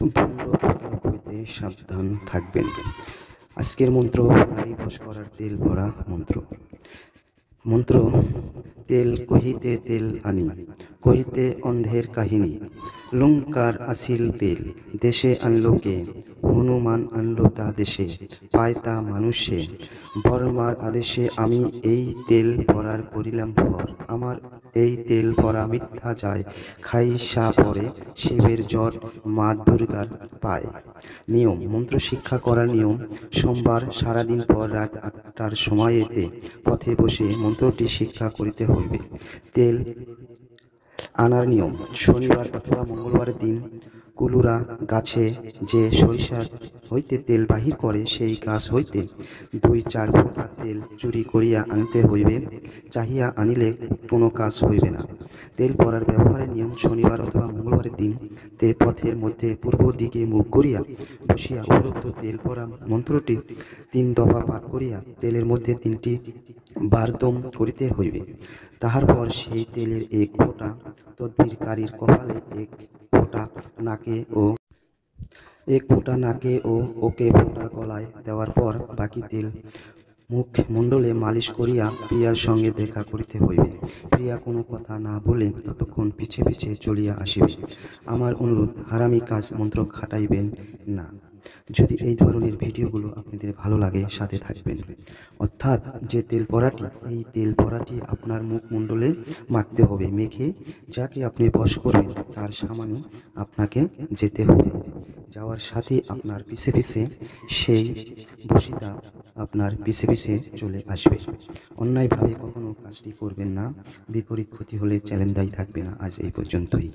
ভণ্ড প্রতারক হইতে সাবধান থাকবেন। আজকের মন্ত্র, নারী বশ করার তেল ভরা মন্ত্র। মন্ত্র: তেল কহিতে তেল আনি, কহিতে অন্ধের কাহিনী। লঙ্কার আসিল তেল, দেশে আনলো কে? হনুমান আনলো তা দেশে, পায় তা মানুষে। বর্মার আদেশে আমি এই তেল ভরার করিলাম ভর। আমার এই তেল ভরা মিথ্যা যায়, খাইসা পরে শিবের জট, মা দুর্গার পায়। নিয়ম: মন্ত্র শিক্ষা করার নিয়ম: সোমবার সারাদিন পর রাত 8টার সময়েতে পথে বসে মন্ত্রটি শিক্ষা করিতে হইবে। তেল আনার নিয়ম: শনিবার অথবা মঙ্গলবারের দিন কুলুরা গাছে যে সরিষা হইতে তেল বাহির করে, সেই গাছ হইতে 2-4 ফোঁটা তেল চুরি করিয়া আনিতে হইবে। চাহিয়া আনিলে কোনো কাজ হইবে না। তেল পরার ব্যবহারের নিয়ম: শনিবার অথবা মঙ্গলবারের দিন তে পথের মধ্যে পূর্ব দিকে মুখ করিয়া বসিয়া উপরোক্ত তেল পরা মন্ত্রটি 3 দফা পাঠ করিয়া তেলের মধ্যে 3টি বার দম করিতে হইবে। তাহার পর সেই তেলের 1 ফোঁটা তদ্বিরকারীর কপালে, 1 ফোঁটা নাকে ও ওকে ফোঁটা গলায় দেওয়ার পর বাকি তেল মুখমণ্ডলে মালিশ করিয়া প্রিয়ার সঙ্গে দেখা করিতে হইবে। প্রিয়া কোনো কথা না বলে ততক্ষণ পিছে পিছে চলিয়া আসিবে। আমার অনুরোধ, হারামি কাজ মন্ত্র খাটাইবেন না। যদি এই ধরনের ভিডিওগুলো আপনাদের ভালো লাগে, সাথে থাকবেন। অর্থাৎ যে তেল পরাটি, এই তেল পরাটি আপনার মুখমণ্ডলে মাখতে হবে। মেখে যাকে আপনি বশ করবেন তার সামনে আপনাকে যেতে হবে। যাওয়ার সাথে আপনার পিছে পিছে সেই বশিতা আপনার পিছে পিছে চলে আসবে। অন্যায়ভাবে কখনো কাজটি করবেন না। বিপরীত ক্ষতি হলে চ্যালেঞ্জ দায়ী থাকবে না। আজ এই পর্যন্তই।